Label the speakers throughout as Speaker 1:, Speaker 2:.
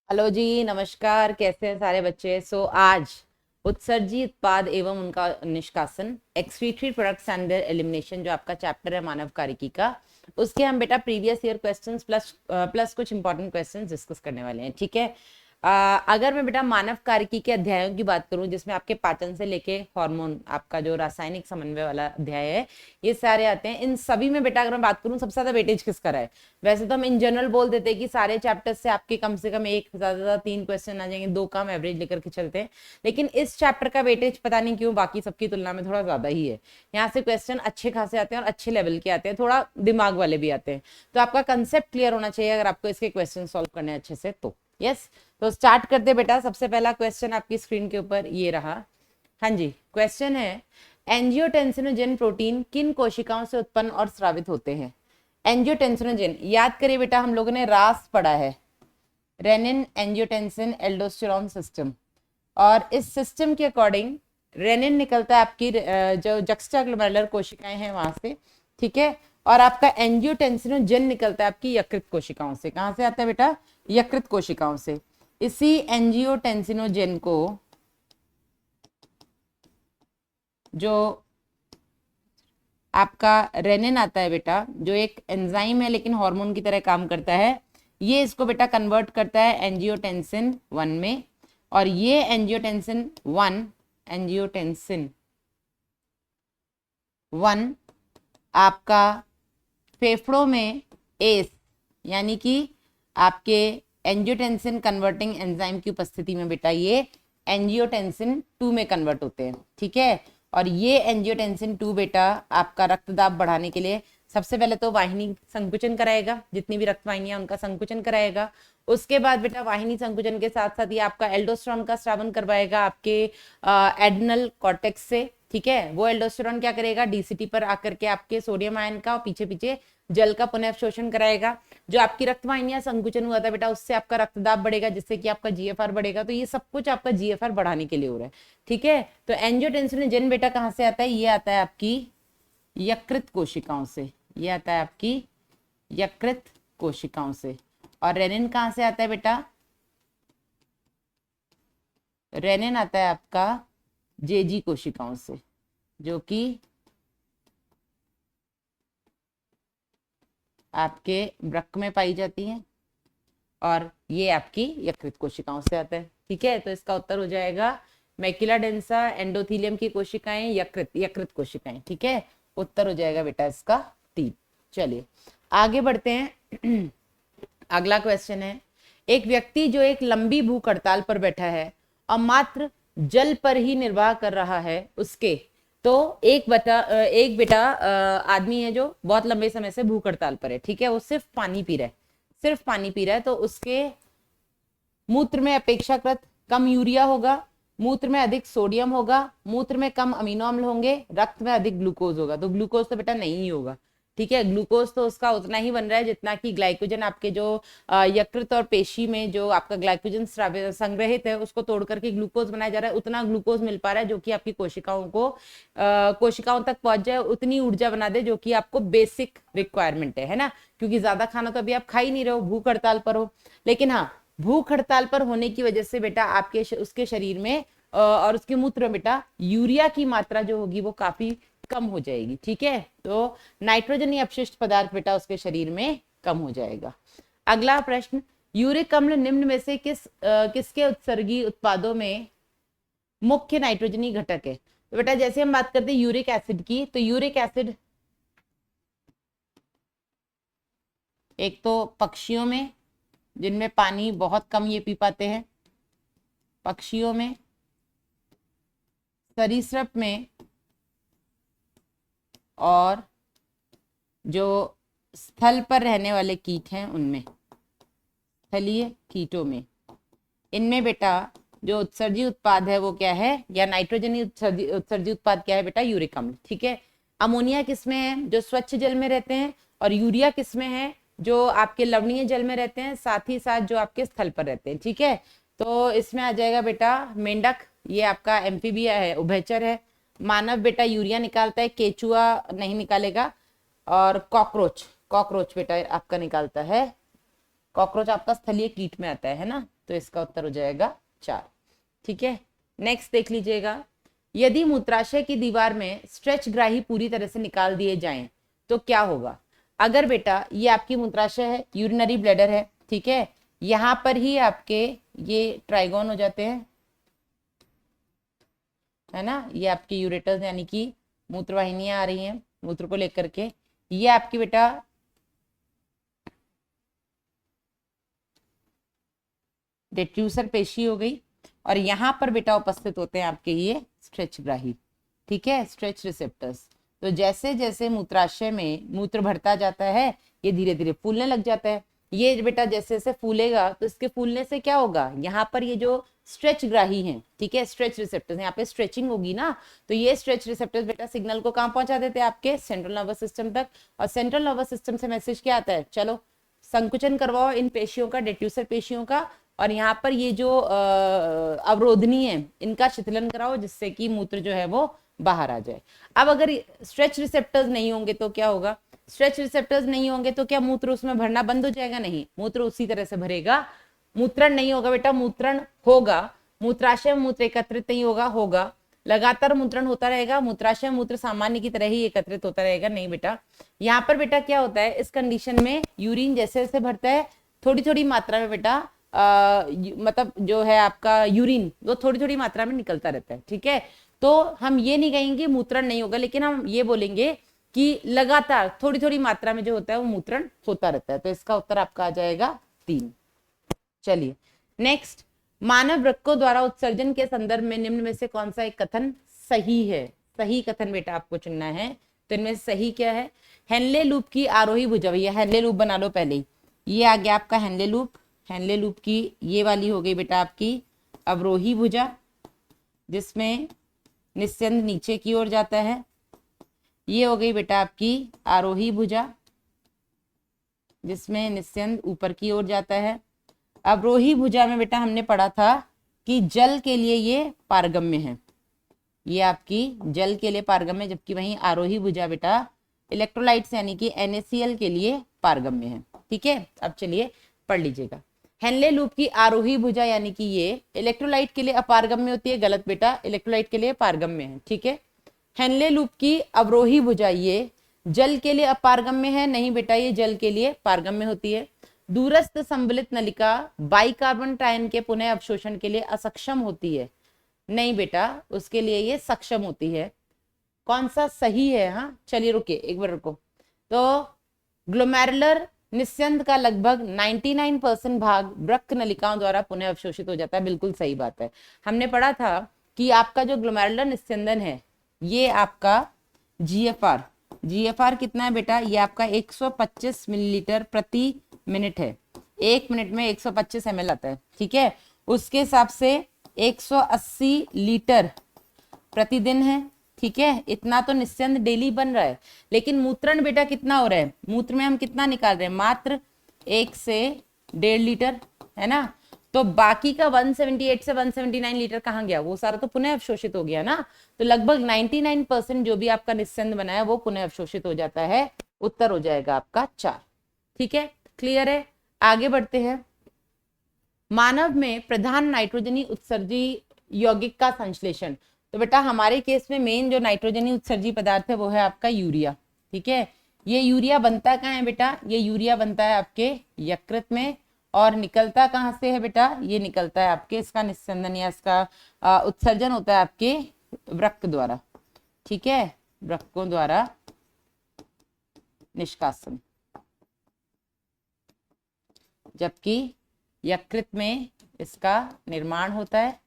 Speaker 1: Hello जी, नमस्कार। कैसे हैं सारे बच्चे? आज उत्सर्जी उत्पाद एवं उनका निष्कासन, excretory products and there elimination, जो आपका चैप्टर है मानव कार्यकी का, उसके हम बेटा previous year questions plus plus कुछ इंपॉर्टेंट क्वेश्चंस डिस्कस करने वाले हैं। ठीक है। अगर मैं बेटा मानव कार्यकी के अध्यायों की बात करूं, जिसमें आपके पाचन से लेके हार्मोन, आपका जो रासायनिक समन्वय वाला अध्याय है, ये सारे आते हैं। इन सभी में बेटा अगर मैं बात करूं, सबसे ज्यादा वेटेज किसका रहा है? वैसे तो हम इन जनरल बोल देते हैं कि सारे चैप्टर्स से आपके कम से कम एक, ज्यादा 3 क्वेश्चन आ जाएंगे, 2 का हम एवरेज लेकर के चलते हैं। लेकिन इस चैप्टर का वेटेज पता नहीं क्यों बाकी सबकी तुलना में थोड़ा ज्यादा ही है। यहाँ से क्वेश्चन अच्छे खासे आते हैं और अच्छे लेवल के आते हैं, थोड़ा दिमाग वाले भी आते हैं। तो आपका कंसेप्ट क्लियर होना चाहिए अगर आपको इसके क्वेश्चन सॉल्व करने अच्छे से तो। यस। तो स्टार्ट करते बेटा। सबसे पहला क्वेश्चन आपकी स्क्रीन के ऊपर ये रहा। हाँ जी, क्वेश्चन है, एंजियोटेंसिनोजेन प्रोटीन किन कोशिकाओं से उत्पन्न और स्रावित होते हैं? एंजियोटेंसिनोजेन याद करिए बेटा, हम लोगों ने रास पढ़ा है, रेनिन एंजियोटेंसिन एल्डोस्टेरोन सिस्टम। और इस सिस्टम के अकॉर्डिंग रेनिन निकलता है आपकी जो जक्स्टाग्लोमेरुलर कोशिकाएं हैं वहां से। ठीक है। और आपका एंजियोटेंसिनोजेन निकलता है आपकी यकृत कोशिकाओं से। कहां से आता है बेटा? यकृत कोशिकाओं से। इसी एंजियोटेंसिनोजेन को जो आपका रेनिन आता है बेटा, जो एक एंजाइम है लेकिन हार्मोन की तरह काम करता है, ये इसको बेटा कन्वर्ट करता है एंजियोटेंसिन 1 में। और ये एंजियोटेंसिन 1, एंजियोटेंसिन 1 आपका फेफड़ों में एस, यानी कि आपके एंजियोटेंसिन कन्वर्टिंग एंजाइम की उपस्थिति में बेटा ये एंजियोटेंसिन 2 में कन्वर्ट होते हैं। ठीक है। और ये एंजियोटेंसिन 2 बेटा आपका रक्त दाब बढ़ाने के लिए सबसे पहले तो वाहिनी संकुचन कराएगा, जितनी भी रक्त वाहिनियां उनका संकुचन कराएगा। उसके बाद बेटा वाहिनी संकुचन के साथ साथ ये आपका एल्डोस्टेरोन का स्रावन करवाएगा आपके एड्रिनल कॉर्टेक्स से। ठीक है। वो एल्डोस्टेरोन क्या करेगा? डीसीटी पर आकर के आपके सोडियम आयन का पीछे पीछे जल का पुनः शोषण कराएगा। जो आपकी रक्त वाहिनियां संकुचन हुआ था बेटा, उससे आपका रक्तदाब बढ़ेगा, जिससे कि आपका जीएफआर बढ़ेगा। तो ये सब कुछ आपका जीएफआर बढ़ाने के लिए हो रहा है। ठीक है। तो एंजियोटेंसिनोजेन बेटा कहां से आता है? ये आता है आपकी यकृत कोशिकाओं से। ये आता है आपकी यकृत कोशिकाओं से। और रेनिन कहां से आता है बेटा? रेनिन आता है आपका जेजी कोशिकाओं से, जो कि आपके वृक्क में पाई जाती हैं। और ये आपकी यकृत कोशिकाओं से आता है। ठीक है। तो इसका उत्तर हो जाएगा मैक्युला डेंसा, एंडोथीलियम की कोशिकाएं, यकृत, यकृत कोशिकाएं। ठीक है। उत्तर हो जाएगा बेटा इसका 3। चलिए आगे बढ़ते हैं। अगला क्वेश्चन है, एक व्यक्ति जो एक लंबी भूख हड़ताल पर बैठा है और मात्र जल पर ही निर्वाह कर रहा है, उसके तो एक बेटा आदमी है जो बहुत लंबे समय से भूख हड़ताल पर है। ठीक है। वो सिर्फ पानी पी रहा है, सिर्फ पानी पी रहा है। तो उसके मूत्र में अपेक्षाकृत कम यूरिया होगा, मूत्र में अधिक सोडियम होगा, मूत्र में कम अमीनो अम्ल होंगे, रक्त में अधिक ग्लूकोज होगा। तो ग्लूकोज तो बेटा नहीं ही होगा। ठीक है। ग्लूकोज तो उसका उतना ही बन रहा है जितना कि ग्लाइकोजन आपके जो यकृत और पेशी में जो आपका ग्लाइकोजन संग्रहित है, उसको तोड़ करके ग्लूकोज बनाया जा रहा है। उतना ग्लूकोज मिल पा रहा है जो कि आपकी कोशिकाओं को कोशिकाओं तक पहुंच जाए, उतनी ऊर्जा बना दे जो कि आपको बेसिक रिक्वायरमेंट है ना। क्योंकि ज्यादा खाना तो अभी आप खा ही नहीं रहे हो, भूख हड़ताल पर हो। लेकिन हाँ, भूख हड़ताल पर होने की वजह से बेटा आपके उसके शरीर में और उसके मूत्र में बेटा यूरिया की मात्रा जो होगी वो काफी कम हो जाएगी। ठीक है। तो नाइट्रोजन अपशिष्ट पदार्थ बेटा उसके शरीर में कम हो जाएगा। अगला प्रश्न, यूरिक अम्ल निम्न में से किसके उत्सर्गी उत्पादों में मुख्य नाइट्रोजनी घटक है? तो बेटा जैसे हम बात करते हैं यूरिक एसिड की, तो यूरिक एसिड एक तो पक्षियों में, जिनमें पानी बहुत कम ये पी पाते हैं, पक्षियों में, सरीसृप में, और जो स्थल पर रहने वाले कीट हैं उनमें, स्थलीय कीटों में। इनमें बेटा जो उत्सर्जी उत्पाद है वो क्या है, या नाइट्रोजनी उत्सर्जी उत्पाद क्या है बेटा? यूरिक अम्ल। ठीक है। अमोनिया किसमें है? जो स्वच्छ जल में रहते हैं। और यूरिया किसमें है? जो आपके लवणीय जल में रहते हैं, साथ ही साथ जो आपके स्थल पर रहते हैं। ठीक है। तो इसमें आ जाएगा बेटा मेंढक, ये आपका एम्फीबिया है, उभयचर है। मानव बेटा यूरिया निकालता है, केचुआ नहीं निकालेगा। और कॉकरोच, कॉकरोच बेटा आपका निकालता है कॉकरोच आपका स्थलीय कीट में आता है ना, तो इसका उत्तर हो जाएगा 4। ठीक है, नेक्स्ट देख लीजिएगा, यदि मूत्राशय की दीवार में स्ट्रेच ग्राही पूरी तरह से निकाल दिए जाएं तो क्या होगा। अगर बेटा ये आपकी मूत्राशय है, यूरिनरी ब्लैडर है, ठीक है, यहां पर ही आपके ये ट्राइगोन हो जाते हैं, है ना, ये आपकी यूरेटर्स यानी कि मूत्रवाहिनियां आ रही हैं मूत्र को लेकर के, ये आपकी बेटा डेट्यूसर पेशी हो गई, और यहां पर बेटा उपस्थित होते हैं आपके ये स्ट्रेच ग्राही, ठीक है, स्ट्रेच रिसेप्टर्स। तो जैसे जैसे मूत्राशय में मूत्र भरता जाता है ये धीरे धीरे फूलने लग जाता है। ये बेटा जैसे जैसे फूलेगा तो इसके फूलने से क्या होगा, यहाँ पर ये जो स्ट्रेच ग्राही हैं, ठीक है, स्ट्रेच रिसेप्टर्स, यहाँ पे स्ट्रेचिंग होगी ना, तो ये स्ट्रेच रिसेप्टर्स बेटा सिग्नल को कहाँ पहुंचा देते हैं, आपके सेंट्रल नर्वस सिस्टम तक, और सेंट्रल नर्वस सिस्टम से मैसेज क्या आता है, चलो संकुचन करवाओ इन पेशियों का, डेट्यूसर पेशियों का, और यहाँ पर ये जो अवरोधनी है इनका शिथिलन कराओ, जिससे कि मूत्र जो है वो बाहर आ जाए। अब अगर स्ट्रेच रिसेप्टर्स नहीं होंगे तो क्या होगा, स्ट्रेच रिसेप्टर्स नहीं होंगे तो क्या मूत्र उसमें भरना बंद हो जाएगा, नहीं, मूत्र उसी तरह से भरेगा। मूत्रण नहीं होगा बेटा, मूत्रण होगा, मूत्राशय में मूत्र एकत्रित नहीं होगा, होगा, लगातार मूत्रण होता रहेगा, मूत्राशय मूत्र सामान्य की तरह ही एकत्रित होता रहेगा, नहीं बेटा। यहाँ पर बेटा क्या होता है, इस कंडीशन में यूरिन जैसे जैसे भरता है थोड़ी थोड़ी मात्रा में बेटा मतलब जो है आपका यूरिन वो थोड़ी थोड़ी मात्रा में निकलता रहता है, ठीक है। तो हम ये नहीं कहेंगे मूत्रण नहीं होगा, लेकिन हम ये बोलेंगे कि लगातार थोड़ी थोड़ी मात्रा में जो होता है वो मूत्रण होता रहता है। तो इसका उत्तर आपका आ जाएगा 3। चलिए नेक्स्ट, मानव वृक्कों द्वारा उत्सर्जन के संदर्भ में निम्न में से कौन सा एक कथन सही है। सही कथन बेटा आपको चुनना है, तो इनमें सही क्या है, हेनले लूप की आरोही भुजा, भैया हेनले लूप बना लो पहले ही, ये आ गया आपका हेनले लूप, हेनले लूप की ये वाली हो गई बेटा आपकी अवरोही भुजा, जिसमें निस्यंद नीचे की ओर जाता है, ये हो गई बेटा आपकी आरोही भुजा जिसमें निस्यंद ऊपर की ओर जाता है। अवरोही भुजा में बेटा हमने पढ़ा था कि जल के लिए ये पारगम्य है, ये आपकी जल के लिए पारगम्य, जबकि वहीं आरोही भुजा बेटा इलेक्ट्रोलाइट्स यानी कि NaCl के लिए पारगम्य है, ठीक है। अब चलिए पढ़ लीजिएगा, हेनले लूप की आरोही भुजा यानी कि ये इलेक्ट्रोलाइट के लिए अपारगम्य होती है, गलत बेटा, इलेक्ट्रोलाइट के लिए पारगम्य है, ठीक है। हेनले लूप की अवरोही भुजा ये जल के लिए अपारगम्य है, नहीं बेटा, ये जल के लिए पारगम्य होती है। दूरस्थ संवलित नलिका बाइकार्बन ट्रायन के पुनः अवशोषण के लिए असक्षम होती है, नहीं बेटा, उसके लिए ये सक्षम होती है। कौन सा सही है, हाँ चलिए रुकिए एक बार रुको, तो ग्लोमेरुलर निस्यंद का लगभग 99% भाग वृक्क नलिकाओं द्वारा पुनः अवशोषित हो जाता है, बिल्कुल सही बात है। हमने पढ़ा था कि आपका जो ग्लोमेरुलर निस्यंदन है ये आपका GFR कितना है बेटा, ये आपका 125 मिलीलीटर प्रति मिनट है, 1 मिनट में 125 ml आता है, ठीक है। उसके हिसाब से 180 लीटर प्रतिदिन है, ठीक है, इतना तो निस्यंद डेली बन रहा है। लेकिन मूत्रण बेटा कितना हो रहा है, मूत्र में हम कितना निकाल रहे हैं, मात्र 1 से 1.5 लीटर, है ना। तो बाकी का 178 से 179 लीटर कहाँ गया, वो सारा तो पुनः अवशोषित हो गया ना। तो लगभग 99% जो भी आपका निस्यंद बना है वो पुनः अवशोषित हो जाता है, उत्तर हो जाएगा आपका 4, ठीक है, क्लियर है। आगे बढ़ते हैं, मानव में प्रधान नाइट्रोजनी उत्सर्जी यौगिक का संश्लेषण। तो बेटा हमारे केस में मेन जो नाइट्रोजनी उत्सर्जी पदार्थ है वो है आपका यूरिया, ठीक है। ये यूरिया बनता कहाँ है बेटा, ये यूरिया बनता है आपके यकृत में, और निकलता कहाँ से है बेटा, ये निकलता है आपके, इसका निस्यंदन या इसका उत्सर्जन होता है आपके वृक्क द्वारा, ठीक है, वृक्कों द्वारा निष्कासन, जबकि यकृत में इसका निर्माण होता है।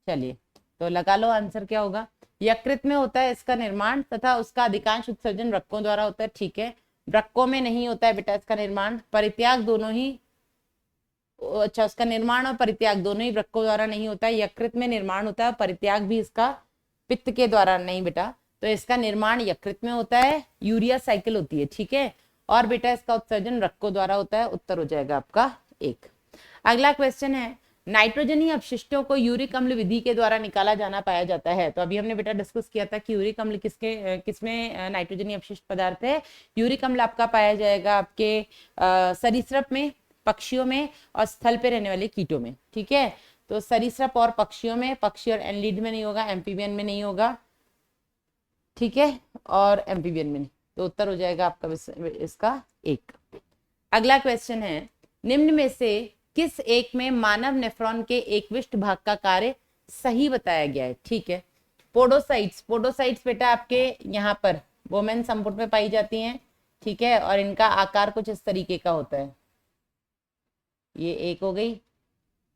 Speaker 1: चलिए तो लगा लो आंसर क्या होगा, यकृत में होता है इसका निर्माण तथा उसका अधिकांश उत्सर्जन वृक्कों द्वारा होता है, ठीक है। वृक्कों में नहीं होता है बेटा इसका निर्माण, परित्याग दोनों ही, अच्छा उसका निर्माण और परित्याग दोनों ही वृक्कों द्वारा नहीं होता है, यकृत में निर्माण होता है, परित्याग भी इसका पित्त के द्वारा नहीं बेटा, तो इसका निर्माण यकृत में होता है, यूरिया साइकिल होती है, ठीक है, और बेटा इसका उत्सर्जन वृक्कों द्वारा होता है, उत्तर हो जाएगा आपका 1। अगला क्वेश्चन है, नाइट्रोजनी अपशिष्टों को यूरिक अम्ल विधि के द्वारा निकाला जाना पाया जाता है। तो अभी हमने बेटा डिस्कस किया था कि यूरिक अम्ल किसमें नाइट्रोजनी अपशिष्ट पदार्थ है, यूरिक अम्ल आपका पाया जाएगा आपके सरीसृप में, पक्षियों में और स्थल पे रहने वाले कीटों में। ठीक है, तो सरीसृप और पक्षियों में, पक्षी और एनलिड में नहीं होगा, एम्फीबियन में नहीं होगा, ठीक है, और एम्फीबियन में नहीं। तो उत्तर हो जाएगा आपका इसका 1। अगला क्वेश्चन है, निम्न में से किस एक में मानव नेफ्रॉन के एकविष्ट भाग का कार्य सही बताया गया है? ठीक है, पोडोसाइट्स, पोडोसाइट्स बेटा आपके यहाँ पर वोमेन संपुट में पाई जाती हैं। ठीक है, और इनका आकार कुछ इस तरीके का होता है। ये एक हो गई,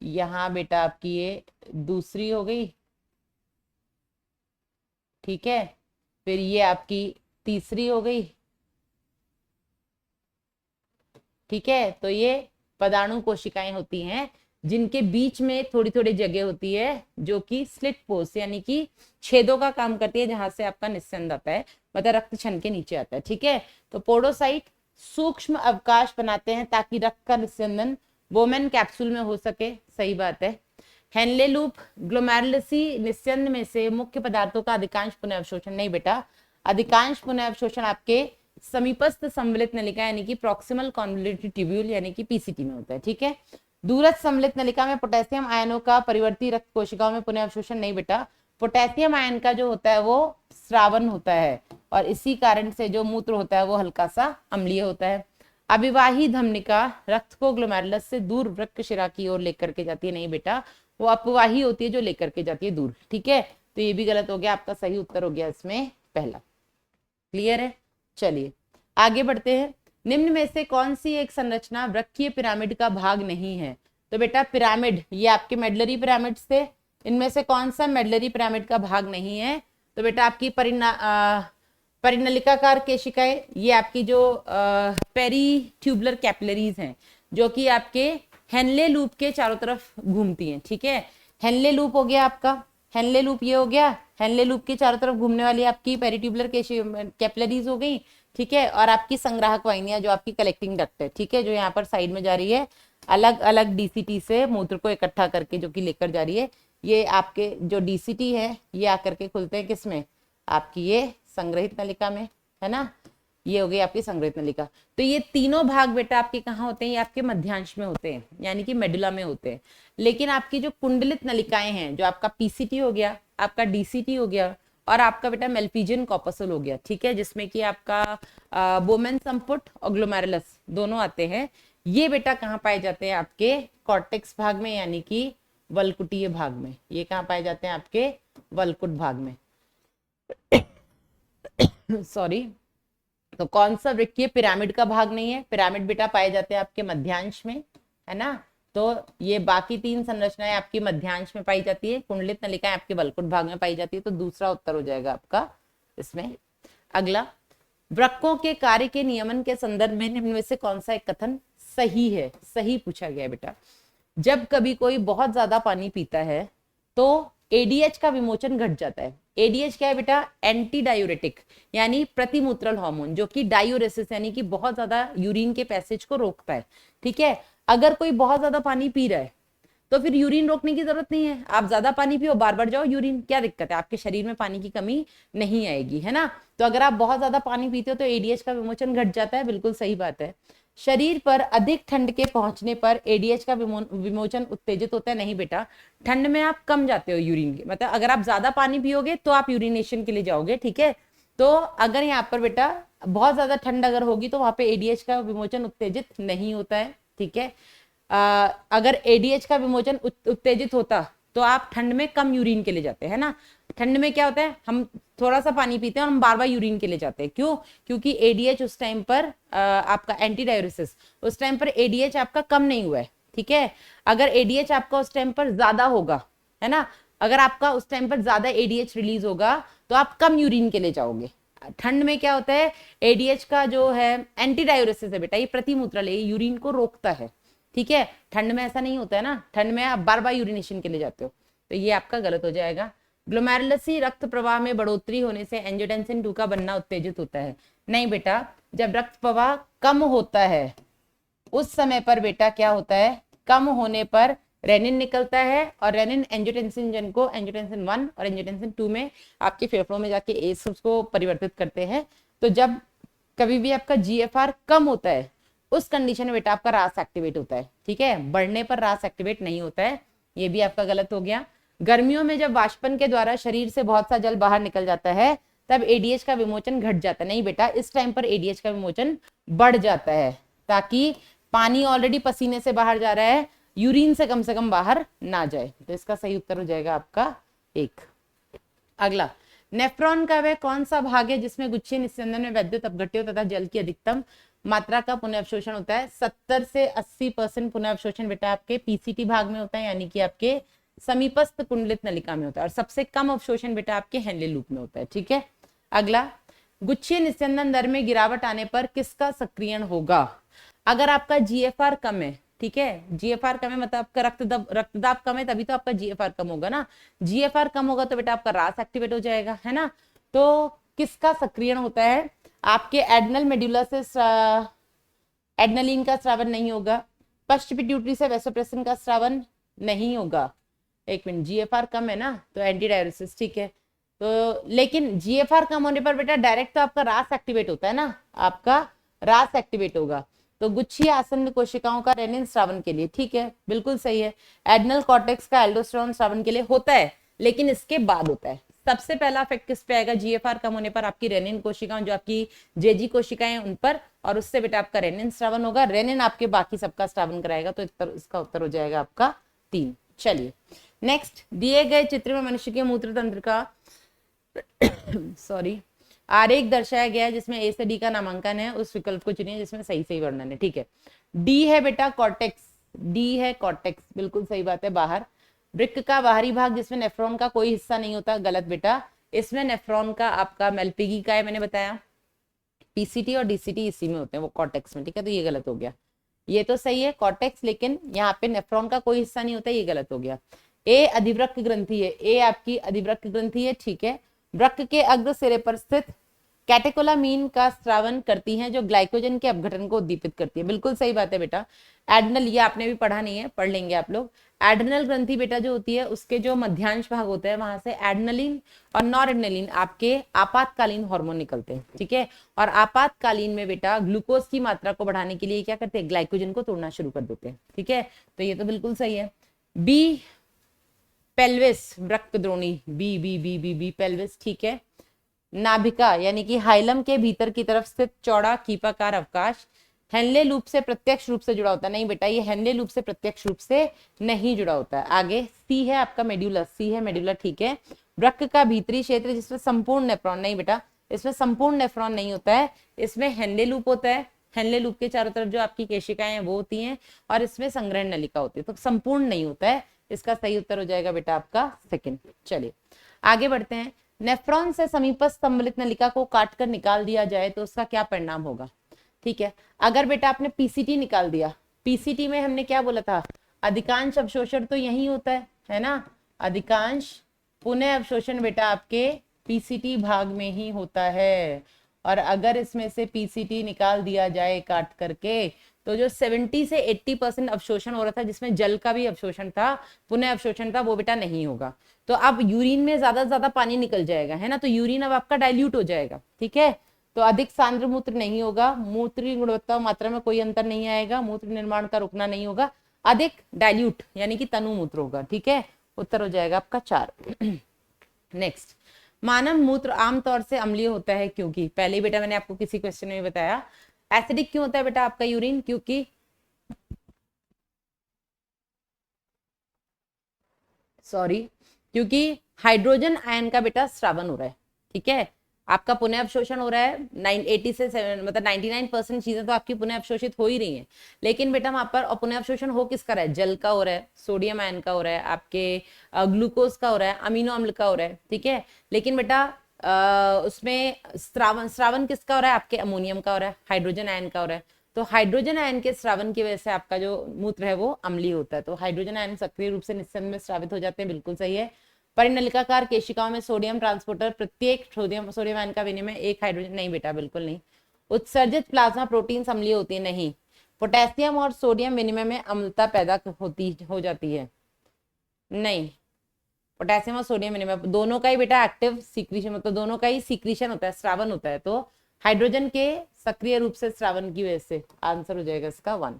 Speaker 1: यहाँ बेटा आपकी ये दूसरी हो गई, ठीक है, फिर ये आपकी तीसरी हो गई, ठीक है। तो ये पदाणु कोशिकाएं होती हैं जिनके बीच में थोड़ी थोड़ी जगह होती है जो कि स्लिट पोर्स यानी कि छेदों का काम करती है, जहां से आपका निस्यंद आता है, मतलब रक्त छन के नीचे आता है। ठीक है, तो पोडोसाइट सूक्ष्म अवकाश बनाते हैं ताकि रक्त का निस्यंदन वोमेन कैप्सूल में हो सके, सही बात है। हेनले लूप, ग्लोमेरुलसी निस्यंद में से मुख्य पदार्थों का अधिकांश पुनर्अवशोषण, नहीं बेटा, अधिकांश पुनर्अवशोषण आपके समीपस्थ सम्मिलित नलिका यानी कि प्रॉक्सिमल कॉन्वोल्यूटेड ट्यूब्यूल यानी कि पीसीटी में होता है। ठीक है, दूरस्थ सम्मिलित नलिका में पोटेशियम आयनों का परिवर्ती रक्त कोशिकाओं में पुनः अवशोषण, नहीं बेटा, पोटेशियम आयन का जो होता है वो स्रावन होता है और इसी कारण से जो मूत्र होता है वो हल्का सा अम्लीय होता है। अविवाही धमनिका रक्त को ग्लोमेरुलस से दूर वृक्क शिरा की ओर लेकर के जाती है, नहीं बेटा, वो अपवाही होती है जो लेकर के जाती है दूर। ठीक है, तो ये भी गलत हो गया, आपका सही उत्तर हो गया इसमें पहला। क्लियर है, चलिए आगे बढ़ते हैं। निम्न में से कौन सी एक संरचना वृक्कीय पिरामिड का भाग नहीं है? तो बेटा पिरामिड, ये आपके मेडलरी पिरामिड्स थे, इनमें से कौन सा मेडलरी पिरामिड का भाग नहीं है? तो बेटा आपकी परिनलिकाकार केशिकाएं, ये आपकी जो पेरी ट्यूबुलर कैपिलरीज हैं जो कि आपके हेनले लूप के चारों तरफ घूमती हैं। ठीक है, हेनले लूप हो गया आपका, हेनले लूप ये हो गया, हेनले लूप के चारों तरफ घूमने वाली आपकी पेरीट्यूबुलर कैपिलरीज हो गई। ठीक है, और आपकी संग्राहक वाहिनियां जो आपकी कलेक्टिंग डक्ट है, ठीक है, जो यहाँ पर साइड में जा रही है अलग अलग डीसीटी से मूत्र को इकट्ठा करके जो कि लेकर जा रही है। ये आपके जो डीसीटी है ये आकर के खुलते हैं किसमें? आपकी ये संग्रहित नलिका में, है ना, ये हो गई आपकी संग्रहित नलिका। तो ये तीनों भाग बेटा आपके कहाँ होते हैं? ये आपके मध्यांश में होते हैं यानी कि मेडुला में होते हैं। लेकिन आपकी जो कुंडलित नलिकाएं हैं, जो आपका पीसीटी हो गया, आपका डीसीटी हो गया और आपका बेटा मेल्फिजियन कॉर्पसल हो गया, ठीक है, जिसमें कि आपका बोमेन संपुट और ग्लोमेरुलस दोनों आते हैं, ये बेटा कहाँ पाए जाते हैं? आपके कॉर्टेक्स भाग में यानी कि वल्कुटीय भाग में। ये कहाँ पाए जाते हैं? आपके वल्कुट भाग में। सॉरी, तो कौन सा वृक्कीय पिरामिड का भाग नहीं है? पिरामिड बेटा पाए जाते हैं आपके मध्यांश में, है ना, तो ये बाकी तीन संरचनाएं आपकी मध्यांश में पाई जाती है, कुंडलित नलिकाएं आपके वल्कुट भाग में पाई जाती है। तो दूसरा उत्तर हो जाएगा आपका इसमें। अगला, वृक्कों के कार्य के नियमन के संदर्भ में निम्न में से कौन सा एक कथन सही है? सही पूछा गया है बेटा। जब कभी कोई बहुत ज्यादा पानी पीता है तो एडीएच का विमोचन घट जाता है। एडीएच क्या है बेटा? एंटी डायूरेटिक यानी प्रतिमूत्रल हार्मोन, जो कि डायूरेसिस यानी कि बहुत ज्यादा यूरिन के पैसेज को रोकता है। ठीक है, अगर कोई बहुत ज्यादा पानी पी रहा है तो फिर यूरिन रोकने की जरूरत नहीं है, आप ज्यादा पानी पियो, बार बार जाओ यूरिन, क्या दिक्कत है? आपके शरीर में पानी की कमी नहीं आएगी, है ना। तो अगर आप बहुत ज्यादा पानी पीते हो तो एडीएच का विमोचन घट जाता है, बिल्कुल सही बात है। शरीर पर अधिक ठंड के पहुंचने पर एडीएच का विमोचन उत्तेजित होता है, नहीं बेटा, ठंड में आप कम जाते हो यूरिन के, मतलब अगर आप ज्यादा पानी पियोगे तो आप यूरिनेशन के लिए जाओगे। ठीक है, तो अगर यहाँ पर बेटा बहुत ज्यादा ठंड अगर होगी तो वहां पे एडीएच का विमोचन उत्तेजित नहीं होता है। ठीक है, अगर एडीएच का विमोचन उत्तेजित होता तो आप ठंड में कम यूरिन के लिए जाते हैं ना। ठंड में क्या होता है, हम थोड़ा सा पानी पीते हैं और हम बार बार यूरिन के लिए जाते हैं, क्यों? क्योंकि एडीएच उस टाइम पर आपका एंटी डायूरेसिस, उस टाइम पर एडीएच आपका कम नहीं हुआ है। ठीक है, अगर एडीएच आपका उस टाइम पर ज्यादा होगा, है ना, अगर आपका उस टाइम पर ज्यादा एडीएच रिलीज होगा तो आप कम यूरिन के लिए जाओगे। ठंड में क्या होता है, एडीएच का जो है एंटी डायूरेसिस है बेटा, ये प्रतिमूत्रल है, यूरिन को रोकता है। ठीक है, ठंड में ऐसा नहीं होता है ना, ठंड में आप बार बार यूरिनेशन के लिए जाते हो, तो ये आपका गलत हो जाएगा। ग्लोमेरुलसी रक्त प्रवाह में बढ़ोतरी होने से एंजियोटेंसिन 2 का बनना उत्तेजित होता है, नहीं बेटा, जब रक्त प्रवाह कम होता है उस समय पर बेटा क्या होता है, कम होने पर रेनिन निकलता है और रेनिन एंजियोटेंसिन जन को एंजियोटेंसिन 1 और एंजियोटेंसिन 2 में आपके फेफड़ों में जाके एस को परिवर्तित करते हैं। तो जब कभी भी आपका जीएफआर कम होता है उस कंडीशन में बेटा आपका रास एक्टिवेट होता है। ठीक है, बढ़ने पर रास एक्टिवेट नहीं होता है, ये भी आपका गलत हो गया। गर्मियों में जब वाष्पन के द्वारा शरीर से बहुत सा जल बाहर निकल जाता है तब एडीएच का विमोचन घट जाता है। नहीं बेटा, इस टाइम पर एडीएच का विमोचन बढ़ जाता है, ताकि पानी ऑलरेडी पसीने से बाहर जा रहा है, यूरिन से कम बाहर ना जाए। तो इसका सही उत्तर हो जाएगा आपका 1। अगला, नेफ्रॉन का वह कौन सा भाग है जिसमें गुच्छीय निस्यंदन में विद्युत अपघट्यों तथा जल की अधिकतम मात्रा का पुनः अवशोषण होता है? 70 से 80% पुनः अवशोषण बेटा आपके पीसीटी भाग में होता है, यानी कि आपके समीपस्थ कुंडलित नलिका में होता है, और सबसे कम अवशोषण बेटा आपके हेनले लूप में होता है। ठीक है, अगला, गुच्छीय निस्यंदन दर में गिरावट आने पर किसका सक्रियण होगा? अगर आपका जीएफआर कम है, ठीक है, जीएफआर कम है मतलब आपका रक्तदाब कम है, तभी तो आपका जीएफआर कम होगा ना। जीएफआर कम होगा तो बेटा आपका रास एक्टिवेट हो जाएगा, है ना। तो किसका सक्रियण होता है? आपके एड्रेनल मेडुला से एड्रेनलिन का स्रावन नहीं होगा, पश्च पिट्यूटरी से वैसोप्रेसिन का स्रावन नहीं होगा। एक मिनट, जीएफआर कम है ना तो एंटी डायरेसिस, ठीक है। तो लेकिन जीएफआर कम होने पर बेटा डायरेक्ट तो आपका रास एक्टिवेट होता है ना, आपका रास एक्टिवेट होगा। तो गुच्छीय आसन्न कोशिकाओं का रेनिन स्रावन के लिए, ठीक है, बिल्कुल सही है। एड्रेनल कॉर्टेक्स का एल्डोस्टेरोन स्रावन के लिए होता है, लेकिन इसके बाद होता है। सबसे पहला इफेक्ट किस पे आएगा? जीएफआर कम होने पर आपकी रेनिन कोशिकाएं, जो आपकी जेजी कोशिकाएं उन पर, और उससे बेटा आपका रेनिन स्रावन होगा। रेनिन आपके बाकी सबका स्रावन कराएगा, तो इसका उत्तर हो जाएगा आपका 3। चलिए नेक्स्ट, दिए गए चित्र में मनुष्य के मूत्र तंत्र का सॉरी आरेख दर्शाया गया है जिसमें ए से डी का नामांकन है, उस विकल्प को चुनिए जिसमें सही सही वर्णन है। ठीक है, डी है बेटा कॉर्टेक्स, डी है कॉर्टेक्स, बिल्कुल सही बात है, बाहर। वृक्क का बाहरी भाग जिसमें नेफ्रॉन का कोई हिस्सा नहीं होता, गलत बेटा, इसमें नेफ्रॉन का आपका मेल्पिगी का है, मैंने बताया। पीसीटी और डीसीटी इसी में होते हैं, वो कॉर्टेक्स में, ठीक है, तो ये गलत हो गया। ये तो सही है कॉर्टेक्स, लेकिन यहाँ पे नेफ्रॉन का कोई हिस्सा नहीं होता, ये गलत हो गया। ए अधिवृक्क ग्रंथि है, ए आपकी अधिवृक्क ग्रंथि है, ठीक है। वृक्क के अग्र सिरे पर स्थित कैटेकोलामीन का स्रावन करती हैं, जो ग्लाइकोजन के अपघटन को उद्दीपित करती है, बिल्कुल सही बात है बेटा। एड्रेनल, ये आपने भी पढ़ा नहीं है, पढ़ लेंगे आप लोग। एड्रेनल ग्रंथि बेटा जो होती है, उसके जो मध्यांश भाग होते हैं वहां से एड्रेनलिन और नॉरएड्रेनलिन आपके आपातकालीन हार्मोन निकलते हैं, ठीक है। और आपातकालीन में बेटा ग्लूकोज की मात्रा को बढ़ाने के लिए क्या करते हैं? ग्लाइकोजन को तोड़ना शुरू कर देते हैं, ठीक है। तो ये तो बिल्कुल सही है। बी पेल्विस वृक्क द्रोणी, B B B B B pelvis, ठीक है। नाभिका यानी कि हाइलम के भीतर की तरफ स्थित चौड़ा कीपाकार अवकाश हेनले लूप से प्रत्यक्ष रूप से जुड़ा होता है। नहीं बेटा, ये हेनले लूप से प्रत्यक्ष रूप से नहीं जुड़ा होता है। आगे सी है आपका मेड्यूला, सी है मेड्यूला, ठीक है। वृक्क का भीतरी क्षेत्र जिसमें संपूर्ण नेफ्रॉन, नहीं बेटा, इसमें संपूर्ण नेफ्रॉन नहीं होता है, इसमें हेनले लूप होता है। हेनले लूप के चारों तरफ जो आपकी केशिकाएं हैं वो होती हैं, और इसमें संग्रहण नलिका होती है, तो संपूर्ण नहीं होता है। इसका सही उत्तर हो जाएगा बेटा आपका 2। चलिए आगे बढ़ते हैं। नेफ्रॉन से समीपस्थ सम्मिलित नलिका को काटकर निकाल दिया जाए तो उसका क्या परिणाम होगा? ठीक है, अगर बेटा आपने पीसीटी निकाल दिया, पीसीटी में हमने क्या बोला था? अधिकांश अवशोषण तो यही होता है ना, अधिकांश पुनः अवशोषण बेटा आपके पीसीटी भाग में ही होता है। और अगर इसमें से पीसीटी निकाल दिया जाए काट करके, तो जो 70 से 80% अवशोषण हो रहा था, जिसमें जल का भी अवशोषण था, पुनः अवशोषण था, वो बेटा नहीं होगा। तो अब यूरिन में ज्यादा पानी निकल जाएगा, है ना, तो यूरिन अब आपका डाइल्यूट हो जाएगा, ठीक है। तो अधिक सांद्र मूत्र नहीं होगा, मूत्र की गुणवत्ता मात्रा में कोई अंतर नहीं आएगा, मूत्र निर्माण का रुकना नहीं होगा, अधिक डाइल्यूट यानी कि तनु मूत्र होगा, ठीक है। उत्तर हो जाएगा आपका 4। नेक्स्ट, मानव मूत्र आमतौर से अम्लीय होता है क्योंकि, पहले बेटा मैंने आपको किसी क्वेश्चन में बताया। एसिडिक क्यों होता है बेटा आपका यूरिन? क्योंकि क्योंकि हाइड्रोजन आयन का बेटा स्रावन हो रहा है, ठीक है। आपका पुनः अवशोषण हो रहा है 80 से 7 मतलब 99% चीजें तो आपकी पुनः अवशोषित हो ही रही हैं, लेकिन बेटा वहां पर पुनः अवशोषण हो किसका रहा है? जल का हो रहा है, सोडियम आयन का हो रहा है, आपके ग्लूकोज का हो रहा है, अमीनो अम्ल का हो रहा है, ठीक है। लेकिन बेटा उसमें स्रावन किसका हो रहा है? आपके अमोनियम का हो रहा है, हाइड्रोजन आयन का हो रहा है। तो हाइड्रोजन आयन के स्रावन की वजह से आपका जो मूत्र है वो अम्लीय होता है। तो हाइड्रोजन आयन सक्रिय रूप से निस्संद में स्रावित हो जाते हैं, बिल्कुल सही है। परिनलिकाकार केशिकाओं में सोडियम ट्रांसपोर्टर, प्रत्येक सोडियम आयन का विनिमय एक हाइड्रोजन, नहीं बेटा बिल्कुल नहीं। उत्सर्जित प्लाज्मा प्रोटीन अम्लीय होती है, नहीं। पोटेशियम और सोडियम विनिमय में अम्लता पैदा हो जाती है, नहीं। पोटेशियम और सोडियम विनिमय दोनों का ही बेटा एक्टिव सीक्रेशन, मतलब दोनों का ही सीक्रेशन होता है, स्रावन होता है। तो हाइड्रोजन के सक्रिय रूप से श्रावण की वजह से, आंसर हो जाएगा इसका 1।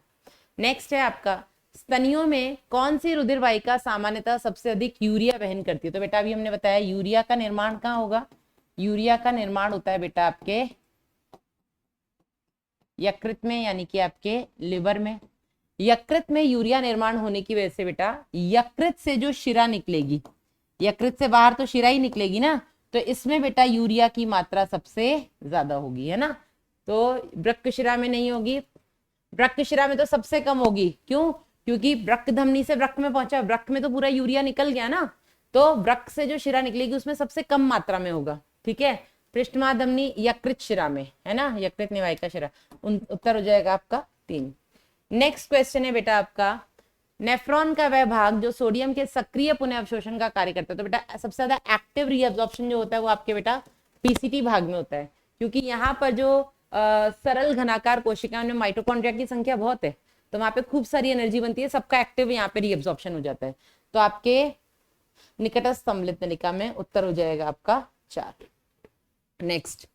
Speaker 1: नेक्स्ट है आपका, स्तनियों में कौन सी रुधिर वाहिका सामान्यतः सबसे अधिक यूरिया वहन करती है? तो बेटा अभी हमने बताया यूरिया का निर्माण कहाँ होगा, यूरिया का निर्माण होता है बेटा आपके यकृत में, यानी कि आपके लिवर में। यकृत में यूरिया निर्माण होने की वजह से बेटा यकृत से जो शिरा निकलेगी, यकृत से बाहर तो शिरा ही निकलेगी ना, तो इसमें बेटा यूरिया की मात्रा सबसे ज्यादा होगी, है ना। तो वृक्कशिरा में नहीं होगी, वृक्कशिरा में तो सबसे कम होगी। क्यों? क्योंकि वृक्क धमनी से वृक्क में पहुंचा, वृक्क में तो पूरा यूरिया निकल गया ना, तो वृक्क से जो शिरा निकलेगी उसमें सबसे कम मात्रा में होगा। ठीक है, पृष्ठमाधमनी यकृत शिरा में, है ना, यकृत निवाहिका शिरा। उत्तर हो जाएगा आपका 3। नेक्स्ट क्वेश्चन है बेटा आपका, नेफ्रॉन का वह भाग जो सोडियम के सक्रिय पुनः अवशोषण का कार्य करता है। तो बेटा सबसे ज्यादा एक्टिव रीअब्जॉर्प्शन जो होता है वो आपके बेटा पीसीटी भाग में होता है, क्योंकि यहाँ पर जो सरल घनाकार कोशिकाओं में माइटोकॉन्ड्रिया की संख्या बहुत है, तो वहां पे खूब सारी एनर्जी बनती है, सबका एक्टिव यहाँ पे रीअब्जॉर्प्शन हो जाता है। तो आपके निकटस्थ सम्मिलित नलिका में उत्तर हो जाएगा आपका 4। नेक्स्ट,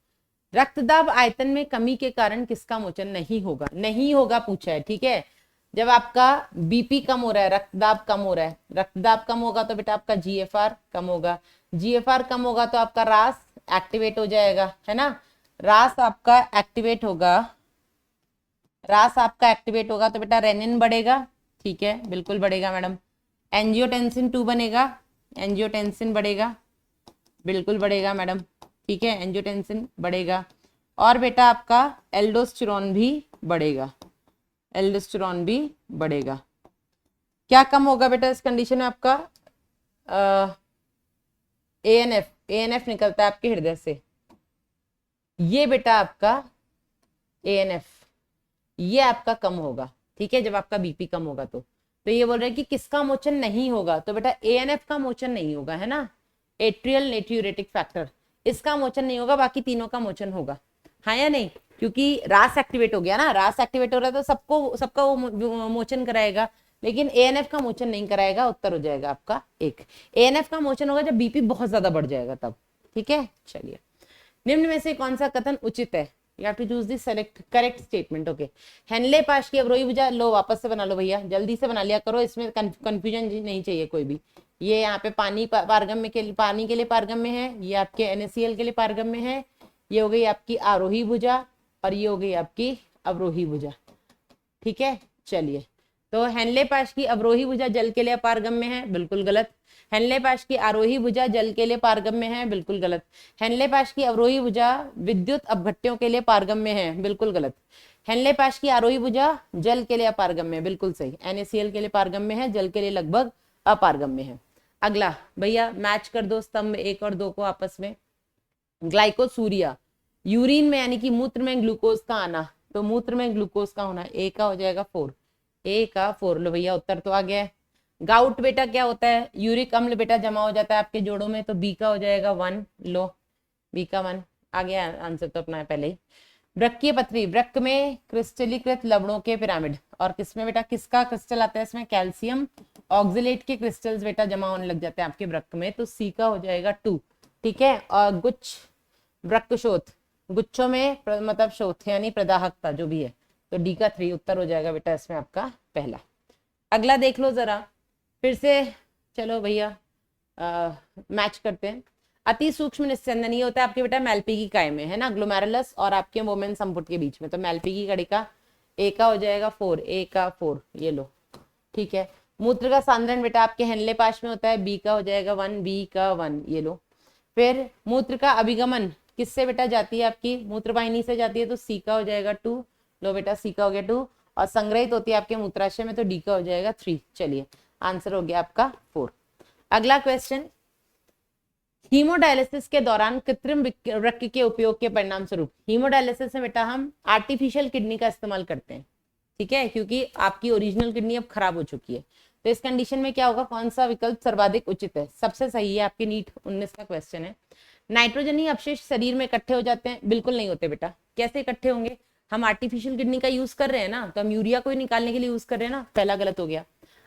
Speaker 1: रक्तदाब आयतन में कमी के कारण किसका मोचन नहीं होगा? नहीं होगा पूछा है, ठीक है। जब आपका बीपी कम हो रहा है, रक्तदाब कम हो रहा है, रक्तदाब कम होगा तो बेटा आपका जीएफआर कम होगा, जीएफआर कम होगा तो आपका रास एक्टिवेट हो जाएगा, है ना। रास आपका एक्टिवेट होगा, रास आपका एक्टिवेट होगा तो बेटा रेनिन बढ़ेगा, ठीक है, बिल्कुल बढ़ेगा मैडम। एंजियोटेंसिन 2 बनेगा, एंजियोटेंसिन बढ़ेगा, बिल्कुल बढ़ेगा मैडम, ठीक है, एंजियोटेंसिन बढ़ेगा। और बेटा आपका एल्डोस्टेरोन भी बढ़ेगा, एल्डोस्टेरोन भी बढ़ेगा। क्या कम होगा बेटा इस कंडीशन में? आपका एएनएफ, एएनएफ निकलता है आपके हृदय से, ये बेटा आपका एएनएफ ये आपका कम होगा, ठीक है, जब आपका बीपी कम होगा। तो ये बोल रहे हैं कि किसका मोचन नहीं होगा? तो बेटा एएनएफ का मोचन नहीं होगा, है ना, एट्रियल नेट्रियूरेटिक फैक्टर, इसका मोचन नहीं होगा, बाकी तीनों का मोचन होगा, हाँ या नहीं? क्योंकि रास एक्टिवेट हो गया ना, रास एक्टिवेट हो रहा है तो सबका वो मोचन कराएगा, लेकिन एएनएफ का मोचन नहीं कराएगा। उत्तर हो जाएगा आपका 1। एएनएफ का मोचन होगा जब बीपी बहुत ज्यादा बढ़ जाएगा तब, ठीक है। चलिए, निम्न में से कौन सा कथन उचित है? You have to choose the select correct statement. Okay. Henle पाश की अवरोही भुजा, लो वापस से बना लो भैया, जल्दी से बना लिया करो, इसमें कंफ्यूजन नहीं चाहिए कोई भी। ये यहाँ पे पानी पारगम्य के लिए, पानी के लिए पारगम्य है, ये आपके NaCl के लिए पारगम्य है, ये हो गई आपकी आरोही भुजा और ये हो गई आपकी अवरोही भुजा, ठीक है। चलिए, तो हेनले पाश की अवरोही भुजा जल के लिए पारगम्य है, बिल्कुल गलत। हेनले पाश की आरोही भुजा जल के लिए पारगम्य है, बिल्कुल गलत। हेनले पाश की अवरोही भुजा विद्युत अपघट्यों के लिए पारगम्य है, बिल्कुल गलत। हेनले पाश की आरोही भुजा जल के लिए अपारगम्य है, बिल्कुल सही। NaCl के लिए पारगम्य है, जल के लिए लगभग अपारगम्य है। अगला भैया मैच कर दो स्तंभ 1 और 2 को आपस में। ग्लाइकोसूरिया, यूरिन में यानी कि मूत्र में ग्लूकोज का आना, तो मूत्र में ग्लूकोज का होना, ए का हो जाएगा 4, ए का 4। लो भैया उत्तर तो आ गया है। गाउट बेटा क्या होता है? यूरिक अम्ल बेटा जमा हो जाता है आपके जोड़ों में, तो बी का हो जाएगा 1। लो बी का 1 आ गया, आंसर तो अपना है पहले ही। वृक्कीय पथरी, वृक्क में क्रिस्टलीकृत लवणों के पिरामिड, और किसमें बेटा किसका क्रिस्टल आता है इसमें? कैल्शियम ऑक्सलेट के क्रिस्टल्स बेटा जमा होने लग जाते हैं आपके वृक्क में, तो सी का हो जाएगा 2, ठीक है। और गुच्छ वृक्कशोथ, गुच्छों में मतलब शोथ यानी प्रदाहकता जो भी है, तो डी का 3 उत्तर हो जाएगा बेटा इसमें आपका पहला। अगला देख लो जरा फिर से, चलो भैया मैच करते हैं। अति सूक्ष्म निस्यंदन ये होता है आपके बेटा मैल्पीगी काय में, है ना, ग्लोमेरुलस और आपके वोमेन संपुट के बीच में, तो मैल्पीगी कड़िका ए का हो जाएगा 4, ए का 4, ये लो, ठीक है। मूत्र का सांद्रण बेटा आपके हेनले पाश में होता है, बी का हो जाएगा 1, बी का 1, ये लो। फिर मूत्र का अभिगमन किससे बेटा जाती है? आपकी मूत्रवाहिनी से जाती है, तो सी का हो जाएगा 2, लो बेटा सी का हो गया 2। और संग्रहित होती है आपके मूत्राशय में, तो डी का हो जाएगा 3। चलिए आंसर हो गया आपका 4। अगला क्वेश्चन, हीमोडायलिसिस के दौरान कृत्रिम वृक्क के उपयोग के परिणाम स्वरूप, हीमोडायलिसिस में बेटा हम आर्टिफिशियल किडनी का इस्तेमाल करते हैं, ठीक है, क्योंकि आपकी ओरिजिनल किडनी अब खराब हो चुकी है। तो इस कंडीशन में क्या होगा? कौन सा विकल्प सर्वाधिक उचित है? सबसे सही है, आपकी नीट 19 का क्वेश्चन है। नाइट्रोजनी अपशिष्ट शरीर में इकट्ठे हो जाते हैं? बिल्कुल नहीं होते बेटा। कैसे इकट्ठे होंगे? हम आर्टिफिशियल किडनी का यूज कर रहे हैं ना, तो हम यूरिया को ही निकालने के लिए यूज कर रहे हैं ना, पहला गलत हो गया।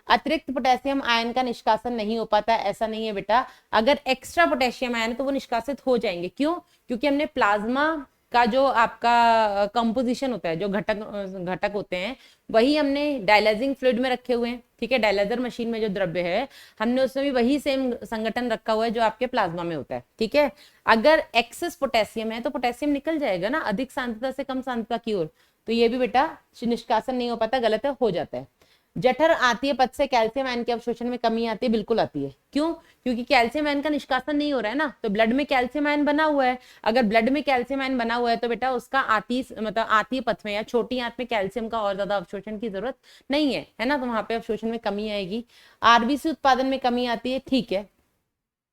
Speaker 1: अतिरिक्त पोटेशियम आयन का निष्कासन नहीं हो पाता, ऐसा नहीं है बेटा। अगर एक्स्ट्रा पोटेशियम आयन तो वो निष्कासित हो जाएंगे। क्यों? क्योंकि हमने प्लाज्मा का जो आपका कंपोजिशन होता है, जो घटक घटक होते हैं, वही हमने डायलाइजिंग फ्लूइड में रखे हुए हैं, ठीक है। डायलाइजर मशीन में जो द्रव्य है हमने उसमें भी वही सेम संगठन रखा हुआ है जो आपके प्लाज्मा में होता है, ठीक है। अगर एक्सेस पोटेशियम है तो पोटेशियम निकल जाएगा ना अधिक सांद्रता से कम सांद्रता की ओर, तो ये भी बेटा निष्कासन नहीं हो पाता, गलत है, हो जाता है। जठर आतीय पथ से कैल्शियम आयन के अवशोषण में कमी आती है, बिल्कुल आती है। क्यों? क्योंकि कैल्शियम आयन का निष्कासन नहीं हो रहा है ना, तो ब्लड में कैल्शियम आयन बना हुआ है। अगर ब्लड में कैल्शियम आयन बना हुआ है तो बेटा उसका आतीय पथ में या छोटी आंत में कैल्शियम का और ज्यादा अवशोषण की जरूरत नहीं है ना, तो वहां पे अवशोषण में कमी आएगी। आरबीसी उत्पादन में कमी आती है, ठीक है,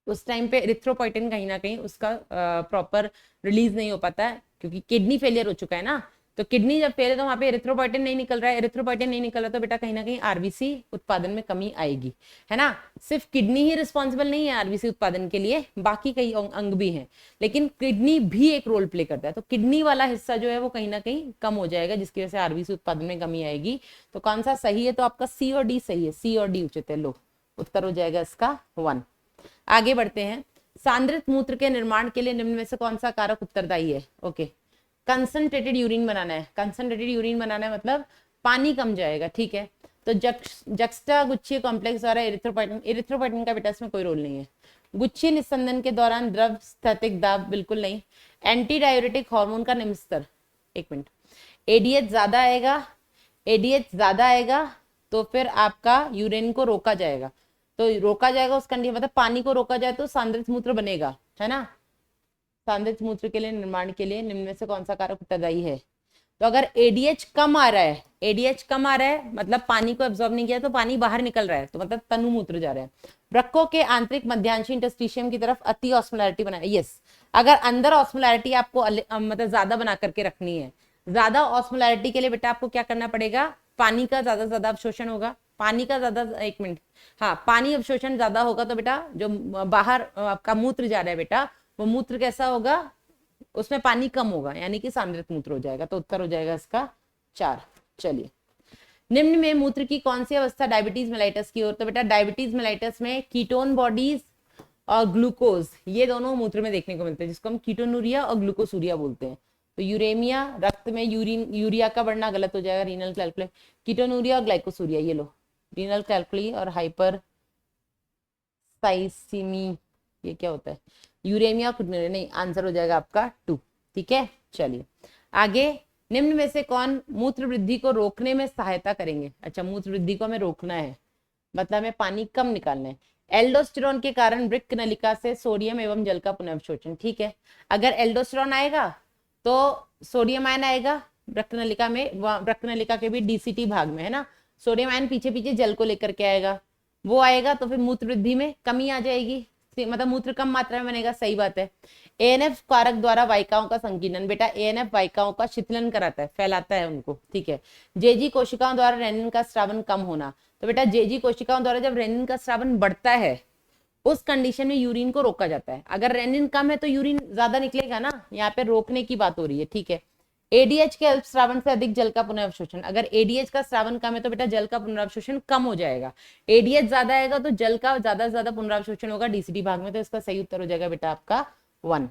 Speaker 1: उस टाइम पे एरिथ्रोपोइटिन कहीं ना कहीं उसका प्रॉपर रिलीज नहीं हो पाता है, क्योंकि किडनी फेलियर हो चुका है ना, तो किडनी जब फेल है तो वहां पे एरिथ्रोपोइटिन नहीं निकल रहा है, एरिथ्रोपोइटिन नहीं निकल रहा तो बेटा कहीं ना कहीं आरबीसी उत्पादन में कमी आएगी, है ना। सिर्फ किडनी ही रिस्पॉन्सिबल नहीं है आरबीसी उत्पादन के लिए, बाकी कई अंग भी हैं, लेकिन किडनी भी एक रोल प्ले करता है, तो किडनी वाला हिस्सा जो है वो कहीं ना कहीं कम हो जाएगा, जिसकी वजह से आरबीसी उत्पादन में कमी आएगी। तो कौन सा सही है? तो आपका सी और डी सही है, सी और डी उचित है। लो, उत्तर हो जाएगा इसका 1। आगे बढ़ते हैं। सांद्रित मूत्र के निर्माण के लिए निम्न में से कौन सा कारक उत्तरदायी है? ओके, कंसंट्रेटेड यूरिन बनाना है। कंसंट्रेटेड यूरिन बनाना है मतलब पानी कम जाएगा, ठीक है। तो जक्स्टा गुच्छीय कॉम्प्लेक्स द्वारा एरिथ्रोपोइटिन का बेटा इसमें कोई रोल नहीं है। गुच्छीय निस्संदन के दौरान द्रव स्थैतिक दाब, बिल्कुल नहीं। एंटी डायूरेटिक हार्मोन का निम्न स्तर, एक मिनट, एडीएच ज्यादा आएगा, एडीएच ज्यादा आएगा तो फिर आपका यूरिन को रोका जाएगा, तो रोका जाएगा उस कंडीशन, मतलब पानी को रोका जाए तो सांद्रित मूत्र बनेगा, है ना। सांद्रित मूत्र के लिए निर्माण के लिए निम्न में से कौन सा कारक उत्तरदायी है? तो अगर एडीएच कम आ रहा है, एडीएच कम आ रहा है मतलब पानी को एब्जॉर्ब नहीं किया तो पानी बाहर निकल रहा है, तो मतलब तनु मूत्र जा रहा है। वृक्कों के आंतरिक मध्यांशी इंटरस्टिशियम की तरफ अति ऑस्मोलैरिटी बनाए, यस। अगर अंदर ऑस्मोलैरिटी आपको मतलब ज्यादा बना करके रखनी है, ज्यादा ऑस्मोलैरिटी के लिए बेटा आपको क्या करना पड़ेगा? पानी का ज्यादा अवशोषण होगा, पानी का ज्यादा, एक मिनट, हाँ, पानी अवशोषण ज्यादा होगा तो बेटा जो बाहर आपका मूत्र जा रहा है बेटा, वो मूत्र कैसा होगा? उसमें पानी कम होगा, यानी कि सांद्रित मूत्र हो जाएगा, तो उत्तर हो जाएगा इसका 4। चलिए, निम्न में मूत्र की कौन सी अवस्था डायबिटीज मेलाइटस की ओर? तो बेटा डायबिटीज मेलाइटस में कीटोन बॉडीज और ग्लूकोज, ये दोनों मूत्र में देखने को मिलते हैं, जिसको हम कीटोनूरिया और ग्लूकोसूरिया बोलते हैं। तो यूरेमिया, रक्त में यूरिया का बढ़ना गलत हो जाएगा, रीनल कैल्कुली, कीटोनूरिया और ग्लाइकोसूरिया, ये लो, रीनल कैल्कुली और हाइपर साइसीमी, ये क्या होता है? यूरेमिया, नहीं, आंसर हो जाएगा आपका 2, ठीक है। चलिए आगे, निम्न में से कौन मूत्र वृद्धि को रोकने में सहायता करेंगे? अच्छा, मूत्र वृद्धि को हमें रोकना है, मतलब हमें पानी कम निकालना है। एल्डोस्टेरोन के कारण वृक्क नलिका से सोडियम एवं जल का पुनर्अवशोषण, ठीक है। अगर एल्डोस्टेरोन आएगा तो सोडियम आयन आएगा वृक्क नलिका में, वृक्क नलिका के भी डीसीटी भाग में, है ना। सोडियम आयन पीछे पीछे जल को लेकर के आएगा, वो आएगा तो फिर मूत्र वृद्धि में कमी आ जाएगी, मतलब मूत्र कम मात्रा में बनेगा, सही बात है। एएनएफ कारक द्वारा वाहिकाओं का संकीर्णन, बेटा एएनएफ वाहिकाओं का शिथिलन कराता है, फैलाता है उनको, ठीक है। जेजी कोशिकाओं द्वारा रेनिन का स्रावन कम होना, तो बेटा जेजी कोशिकाओं द्वारा जब रेनिन का स्रावन बढ़ता है उस कंडीशन में यूरिन को रोका जाता है। अगर रेनिन कम है तो यूरिन ज्यादा निकलेगा ना, यहाँ पे रोकने की बात हो रही है, ठीक है। एडीएच के अल्प स्रावन से अधिक जल का पुनर्अवशोषण, अगर एडीएच का स्रावन कम है तो बेटा जल का पुनर्अवशोषण कम हो जाएगा, एडीएच ज्यादा आएगा तो जल का ज्यादा से ज्यादा पुनर्अवशोषण होगा डीसीटी भाग में, तो इसका सही उत्तर हो जाएगा बेटा आपका 1।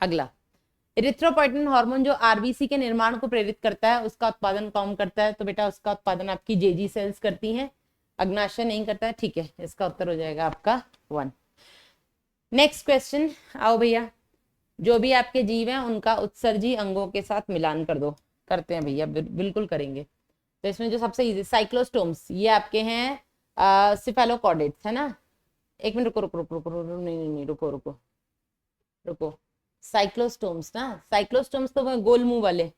Speaker 1: अगला, एरिथ्रोपोइटिन हार्मोन जो आरबीसी के निर्माण को प्रेरित करता है उसका उत्पादन कौन करता है? तो बेटा उसका उत्पादन आपकी जेजी सेल्स करती हैं, अग्नाशय नहीं करता है, ठीक है। इसका उत्तर हो जाएगा आपका 1। नेक्स्ट क्वेश्चन, आओ भैया, जो भी आपके जीव हैं उनका उत्सर्जी अंगों के साथ मिलान कर दो। करते हैं भैया, बिल्कुल करेंगे। तो इसमें जो सबसे इजी, साइक्लोस्टोम्स, ये आपके हैं सिफेलोकॉर्डेट्स, है ना। एक मिनट, रुको रुको रुको रुको रुको, नहीं, रुको रुको रुको, साइक्लोस्टोम्स ना, साइक्लोस्टोम्स तो गोल मुंह वाले,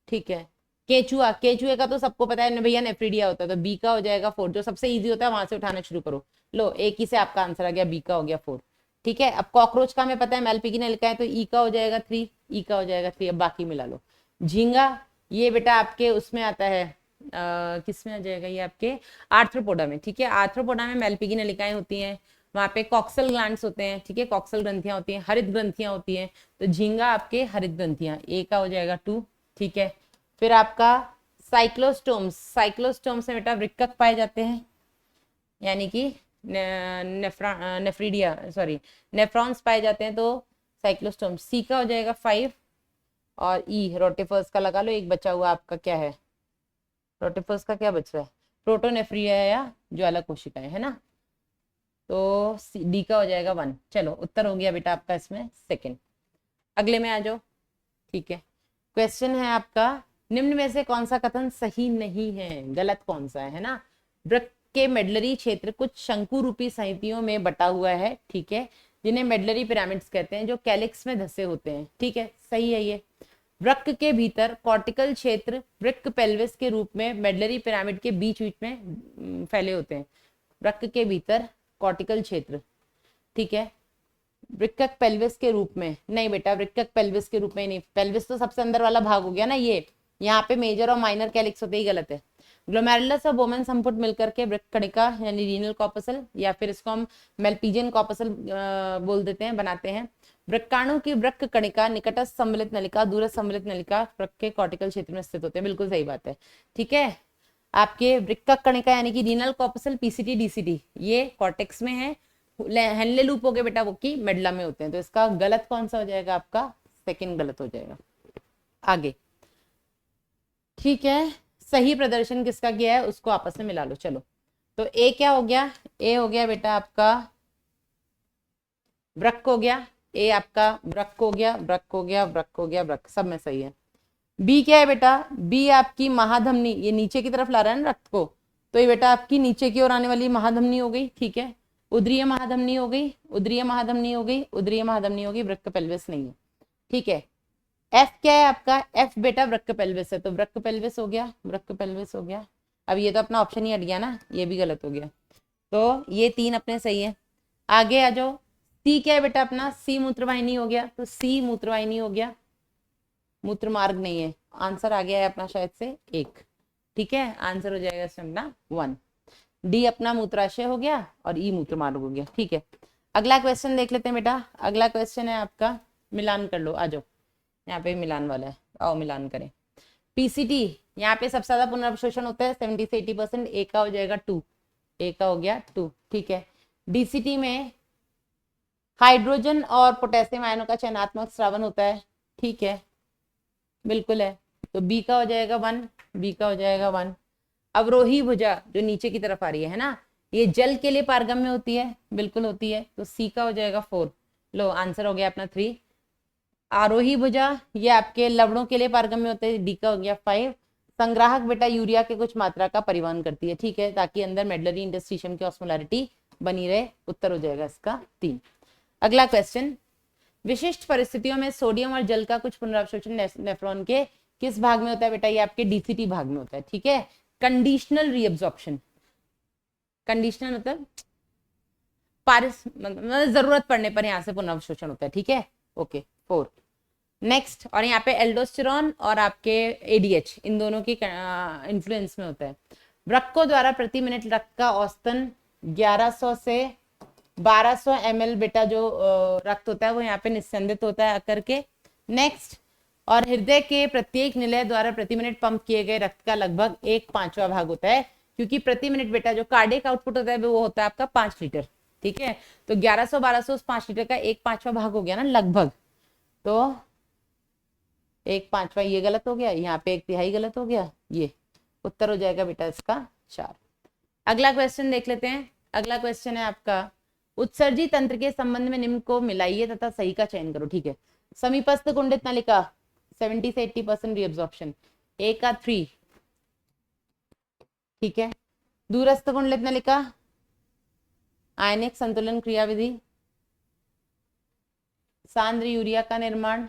Speaker 1: ठीक है। केचुआ, केचुए का तो सबको पता है भैया, नेफ्रीडिया होता है, तो बी का हो जाएगा 4, जो सबसे इजी होता है वहां से उठाना शुरू करो। लो, एक ही से आपका आंसर आ गया, बी का हो गया 4, ठीक है। अब कॉकरोच का हमें पता है एमएलपी की लिखा है, तो ई का हो जाएगा 3, ई का हो जाएगा 3, अब बाकी मिला लो। झींगा, ये बेटा आपके उसमें आता है, किस में आ जाएगा? ये आपके आर्थ्रोपोडा में, ठीक है। आर्थ्रोपोडा में एमएलपी की नलिकाएं होती हैं, वहां पे कॉक्सल ग्लैंड्स होते हैं, ठीक है, कॉक्सल ग्रंथियां होती हैं, हरित ग्रंथियां होती हैं, तो झींगा आपके हरित ग्रंथियां, ए का हो जाएगा 2, ठीक है। फिर आपका साइक्लोस्टोम्स, साइक्लोस्टोम्स में बेटा वृक्कक पाए जाते हैं, यानी कि नेफ्रीडिया, सॉरी, नेफ्रॉन्स पाए जाते हैं, तो साइक्लोस्टोम्स, सी का हो जाएगा 5, और ई रोटिफर्स का लगा लो, एक बचा हुआ आपका क्या है, रोटिफर्स का क्या बच रहा है, प्रोटोनेफ्रिया या ज्वाला कोशिकाएं, है ना। तो डी का हो जाएगा 1। चलो उत्तर हो गया बेटा आपका इसमें सेकंड। अगले में आ जाओ। ठीक है, क्वेश्चन है आपका, निम्न में से कौन सा कथन सही नहीं है, गलत कौन सा है ना। वृक्क के मेडलरी क्षेत्र कुछ शंकु रूपी सहितियों में बटा हुआ है, ठीक है, जिन्हें मेडलरी पिरामिड्स कहते हैं, जो कैलिक्स में धसे होते हैं, ठीक है, सही है ये। वृक्क के भीतर कॉर्टिकल क्षेत्र वृक्क पेल्विस के रूप में मेडलरी पिरामिड के बीच बीच में फैले होते हैं। वृक्क के भीतर कॉर्टिकल क्षेत्र, ठीक है, वृक्कक पेल्विस के रूप में नहीं बेटा, वृक्कक पेल्विस के रूप में नहीं, पेल्विस तो सबसे अंदर वाला भाग हो गया ना, ये यहाँ पे मेजर और माइनर कैलिक्स होते ही गलत है। ग्लोमेरुलस और बोमेन संपुट मिलकर के वृक्क कणिका यानी रीनल कॉर्पसल, या फिर इसको हम मेल्पिजियन कॉर्पसल बोल देते हैं, बनाते हैं। वृक्काणु की वृक्क कणिका निकटस्थ सम्मिलित नलिका दूरस्थ सम्मिलित नलिका वृक्क के कॉर्टिकल क्षेत्र में स्थित होते हैं, बिल्कुल सही बात है। ठीक है, आपके वृक्कक कणिका यानी कि रीनल कॉर्पसल, पीसीटी डीसीटी, ये कॉर्टेक्स में है। हेनले लूप हो गए बेटा वो की मेडला में होते हैं, तो इसका गलत कौन सा हो जाएगा आपका, सेकंड गलत हो जाएगा। आगे, ठीक है, सही प्रदर्शन किसका किया है उसको आपस में मिला लो। चलो, तो ए क्या हो गया, ए हो गया बेटा आपका वृक्क हो गया, ए आपका वृक्क हो गया, वृक्क हो गया, वृक्क हो गया, वृक्क, सब में सही है। बी क्या है बेटा, बी आपकी महाधमनी, ये नीचे की तरफ ला रहा है ना रक्त को, तो ये बेटा आपकी नीचे की ओर आने वाली महाधमनी हो गई, ठीक है, उदरीय महाधमनी हो गई, उदरीय महाधमनी हो गई, उदरीय महाधमनी हो गई, वृक्क पेल्विस नहीं है, ठीक है। एफ क्या है आपका, एफ बेटा वृक्क पेल्विस है, तो वृक्क पेल्विस हो गया, वृक्क पेल्विस हो गया। अब ये तो अपना ऑप्शन ही हट गया ना, ये भी गलत हो गया, तो ये तीन अपने सही है। आगे आ जाओ, सी क्या है बेटा अपना, सी मूत्रवाहिनी हो गया, तो सी मूत्रवाहिनी हो गया, मूत्र मार्ग नहीं है, आंसर आ गया है अपना शायद से 1, ठीक है, आंसर हो जाएगा इसमें अपना 1। डी अपना मूत्राशय हो गया और ई मूत्र मार्ग हो गया, ठीक है। अगला क्वेश्चन देख लेते हैं बेटा, अगला क्वेश्चन है आपका, मिलान कर लो, आ जाओ, यहाँ पे मिलान वाला है, आओ मिलान करें। पीसीटी, यहाँ पे सबसे ज्यादा पुनर्अवशोषण होता है 70 से 80%, ए का हो जाएगा 2, ए का हो गया 2, ठीक है। डीसीटी में हाइड्रोजन और पोटेशियम आयनों का चयनात्मक स्रावन होता है, ठीक है, बिल्कुल है, तो बी का हो जाएगा 1, बी का हो जाएगा 1। अवरोही भुजा जो नीचे की तरफ आ रही है ना, ये जल के लिए पारगम्य होती है, बिल्कुल होती है, तो सी का हो जाएगा 4। लो आंसर हो गया अपना 3। आरोही भुजा ये आपके लवणों के लिए पारगम्य होते हैं, डी का हो गया 5। संग्राहक बेटा यूरिया के कुछ मात्रा का परिवहन करती है, ठीक है, ताकि अंदर मेडलरी इंटरस्टिशियम की ऑस्मोलैरिटी बनी रहे, उत्तर हो जाएगा इसका 3। अगला क्वेश्चन, विशिष्ट परिस्थितियों में सोडियम और जल का कुछ पुनरावशोषण नेफ्रॉन के किस भाग में होता है बेटा, ये आपके डीसीटी भाग में होता है, ठीक है। कंडीशनल रीअब्जॉर्प्शन, कंडीशनल मतलब जरूरत पड़ने पर यहाँ से पुनरावशोषण होता है, ठीक है, ओके 4। नेक्स्ट, और यहाँ पे एल्डोस्टेरॉन और आपके एडीएच इन दोनों की इन्फ्लुएंस में होता है। वृक्कों द्वारा प्रति मिनट रक्त का औसतन 1100 से 1200 ml बेटा जो रक्त होता है वो यहाँ पे निस्संदित होता है करके। नेक्स्ट, और हृदय के प्रत्येक निलय द्वारा प्रति मिनट पंप किए गए रक्त का लगभग 1/5वां भाग होता है, क्योंकि प्रति मिनट बेटा जो कार्डियक आउटपुट होता है वो होता है आपका 5 लीटर, ठीक है, तो 1100-1200 5 लीटर का 1/5वां भाग हो गया ना लगभग, तो 1/5वां ये गलत हो गया, यहाँ पे 1/3 गलत हो गया, ये उत्तर हो जाएगा बेटा इसका 4। अगला क्वेश्चन देख लेते हैं, अगला क्वेश्चन है आपका, उत्सर्जी तंत्र के संबंध में निम्न को मिलाइए तथा सही का चयन करो, ठीक है। समीपस्थ कुंडित नलिका 70 से 80% रीअब्जॉर्प्शन, ए का 3, ठीक है। दूरस्थ कुंडलित नलिका आयनिक संतुलन क्रियाविधि, सांद्र यूरिया का निर्माण,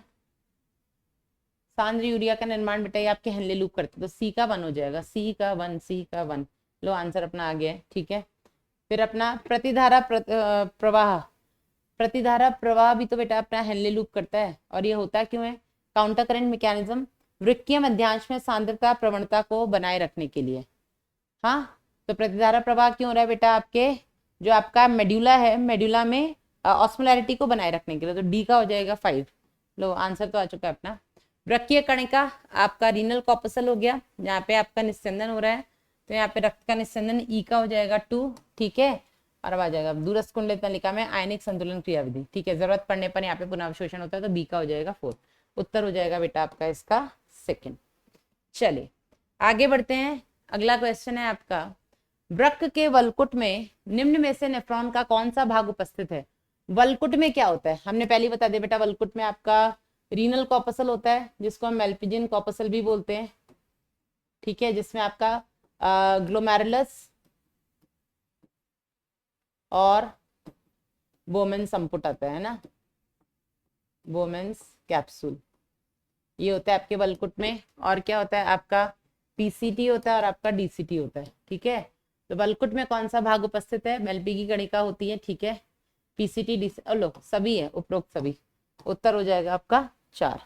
Speaker 1: सांद्र यूरिया का निर्माण बेटा ये आपके हेनले लूप करते, तो सी का 1 हो जाएगा, सी का 1, सी का 1। लो आंसर अपना आ गया है, ठीक है। फिर अपना प्रतिधारा प्रवाह, प्रतिधारा प्रवाह भी तो बेटा अपना हेनले लूप करता है, और ये होता क्यों है, काउंटर करंट मैकेनिज्म, वृक्कीय मध्यांश में सांद्रता प्रवणता को बनाए रखने के लिए। हाँ, तो प्रतिधारा प्रवाह क्यों हो रहा है बेटा, आपके जो आपका मेड्यूला है, मेड्यूला में ऑस्मोलैरिटी को बनाए रखने के लिए, तो डी का हो जाएगा 5। लो आंसर तो आ चुका है अपना। वृक्कीय कणिका आपका रीनल कॉर्पसल हो गया, यहाँ पे आपका निस्संदन हो रहा है, तो यहाँ पे रक्त का निस्संदन ई का हो जाएगा 2, ठीक है। और अब आ जाएगा दूरस्थ कुंडलित नलिका में आयनिक संतुलन क्रियाविधि, ठीक है, जरूरत पड़ने पर यहाँ पे पुनरावशोषण होता है, तो बी का हो जाएगा 4। उत्तर हो जाएगा बेटा आपका इसका सेकंड। चलिए आगे बढ़ते हैं। अगला क्वेश्चन है आपका, वृक्क के वलकुट में निम्न में से नेफ्रॉन का कौन सा भाग उपस्थित है? वलकुट में क्या होता है हमने पहले बता दिया बेटा। वलकुट में आपका रीनल कॉर्पसल होता है, जिसको हम मेल्पिजियन कॉर्पसल भी बोलते हैं, ठीक है, जिसमें आपका ग्लोमेरुलस और बोमेन संपुट आता है ना, बोमेन्स कैप्सूल, ये होता है आपके वलकुट में। और क्या होता है आपका पीसीटी होता है और आपका डीसीटी होता है, ठीक है। तो वलकुट में कौन सा भाग उपस्थित है? मेल्पी की कणिका होती है, ठीक है, पीसीटी डीसी लो सभी है, उपरोक्त सभी। उत्तर हो जाएगा आपका 4।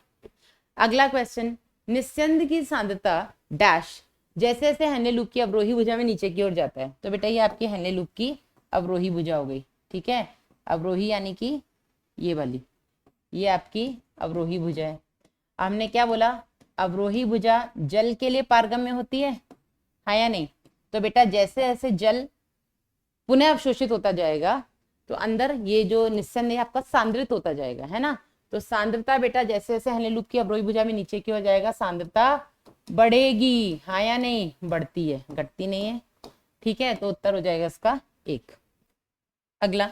Speaker 1: अगला क्वेश्चन, निस्यंद की सांद्रता डैश जैसे जैसे हेनले लूप की अवरोही भुजा में नीचे की ओर जाता है। तो बेटा ये आपकी हेनले लूप की अवरोही भुजा हो गई, ठीक है। अवरोही यानी कि ये वाली, ये आपकी अवरोही भुजा है। हमने क्या बोला? अवरोही भुजा जल के लिए पारगम्य होती है, हाँ या नहीं? तो बेटा जैसे जैसे जल पुनः अवशोषित होता जाएगा तो अंदर ये जो निस्यंद है आपका सांद्रित होता जाएगा, है ना। तो सांद्रता बेटा जैसे जैसे हेनले लूप की अवरोही भुजा में नीचे की ओर जाएगा सांद्रता बढ़ेगी, हाँ या नहीं? बढ़ती है, घटती नहीं है, ठीक है। तो उत्तर हो जाएगा इसका 1। अगला,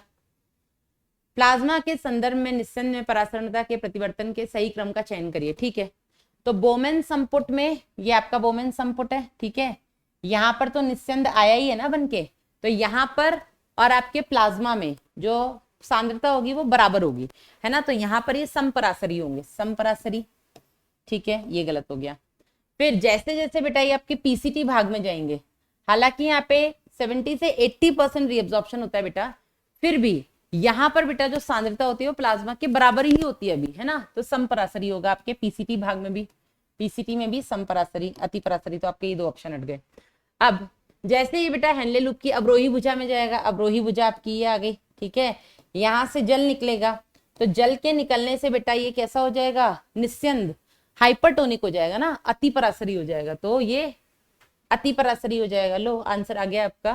Speaker 1: प्लाज्मा के संदर्भ में निस्यंद में परासरणता के परिवर्तन के सही क्रम का चयन करिए, ठीक है। तो बोमेन संपुट में, ये आपका बोमेन संपुट है, ठीक है। यहाँ पर तो निस्यंद आया ही है ना बनके, तो यहाँ पर और आपके प्लाज्मा में जो सांद्रता होगी वो बराबर होगी, है ना। तो यहाँ पर ये समपरासरी होंगे, समपरासरी, ठीक है। ये गलत हो गया। फिर जैसे जैसे बेटा ये आपके पीसीटी भाग में जाएंगे, हालांकि यहाँ पे 70 से 80% रीअब्जॉर्प्शन होता है बेटा, फिर भी यहाँ पर बेटा जो सांद्रता होती है वो प्लाज्मा के बराबर ही होती है अभी, है ना। तो समपरासरी होगा आपके पीसीटी भाग में भी, पीसीटी में भी समपरासरी, अतिपरासरी। तो आपके ये 2 ऑप्शन हट गए। अब जैसे ये बेटा हेनले लूप की अवरोही भुजा में जाएगा, अवरोही भुजा आपकी ये आ गई, ठीक है। यहाँ से जल निकलेगा, तो जल के निकलने से बेटा ये कैसा हो जाएगा? निस्यंद हाइपरटोनिक हो जाएगा ना, अतिपरासरी हो जाएगा। तो ये अतिपरासरी हो जाएगा। लो आंसर आ गया आपका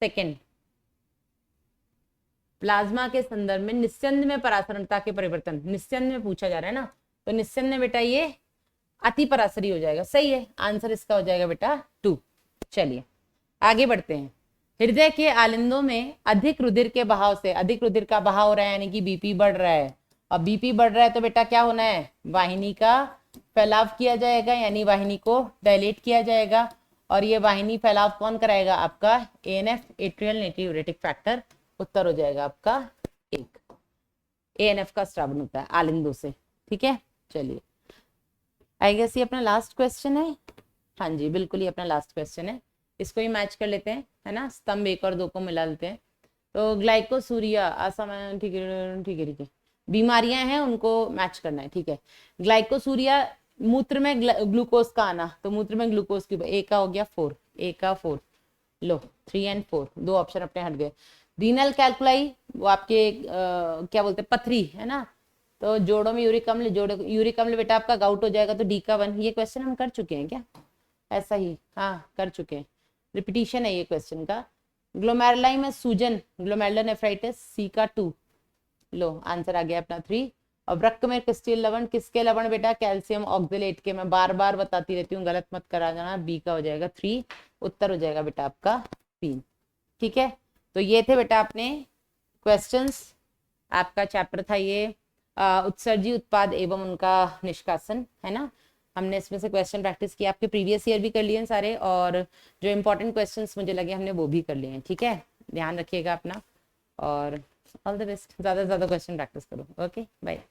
Speaker 1: सेकंड। प्लाज्मा के संदर्भ में निस्यंद में परासरणता के परिवर्तन, निस्यंद में पूछा जा रहा है ना, तो निस्यंद में बेटा ये अतिपरासरी हो जाएगा, सही है। आंसर इसका हो जाएगा बेटा 2। चलिए आगे बढ़ते हैं। हृदय के आलिंदों में अधिक रुधिर के बहाव से, अधिक रुधिर का बहाव हो रहा है यानी कि बीपी बढ़ रहा है। अब बीपी बढ़ रहा है तो बेटा क्या होना है? वाहिनी का फैलाव किया जाएगा, यानी वाहिनी को डायलेट किया जाएगा। और ये वाहिनी फैलाव कौन कराएगा? आपका एएनएफ, एट्रियल नेट्रियूरेटिक फैक्टर। उत्तर हो जाएगा आपका 1। एएनएफ का स्रावन होता है आलिंदों से, ठीक है। चलिए आई गेस ये अपना लास्ट क्वेश्चन है। हाँ जी बिल्कुल, ये अपना लास्ट क्वेश्चन है, इसको ही मैच कर लेते हैं, है ना। स्तंभ 1 और 2 को मिला लेते हैं। तो ग्लाइकोसूरिया असामान्य, ठीक है ठीक है ठीक है, बीमारियां हैं उनको मैच करना है, ठीक है। ग्लाइकोसूरिया मूत्र में ग्लूकोज का आना, तो मूत्र में ग्लूकोज की, ए का हो गया 4, ए का 4, लो 3 और 4, 2 ऑप्शन अपने हट गए। रीनल कैल्कुलाई वो आपके क्या बोलते हैं, पथरी, है ना। तो जोड़ों में यूरिक अम्ल, यूरिक अम्ल बेटा आपका गाउट हो जाएगा, तो डी का 1। ये क्वेश्चन हम कर चुके हैं क्या? ऐसा ही, हाँ कर चुके हैं, रिपीटिशन है ये क्वेश्चन का। ग्लोमेरुलाई में सूजन, ग्लोमेरुलोनेफ्राइटिस, सी का 2। लो आंसर आ गया अपना 3। और वृक्क में क्रिस्टल लवण, किसके लवण बेटा? कैल्शियम ऑक्जेलेट के। मैं बार बार बताती रहती हूँ, गलत मत करा जाना। बी का हो जाएगा 3। उत्तर हो जाएगा बेटा आपका 3, ठीक है। तो ये थे बेटा अपने क्वेश्चंस। आपका चैप्टर था ये उत्सर्जी उत्पाद एवं उनका निष्कासन, है ना। हमने इसमें से क्वेश्चन प्रैक्टिस किया, आपके प्रीवियस ईयर भी कर लिए सारे, और जो इंपॉर्टेंट क्वेश्चंस मुझे लगे हमने वो भी कर लिए हैं, ठीक है। ध्यान रखिएगा अपना, और ऑल द बेस्ट। ज़्यादा से ज़्यादा क्वेश्चन प्रैक्टिस करो। Okay bye.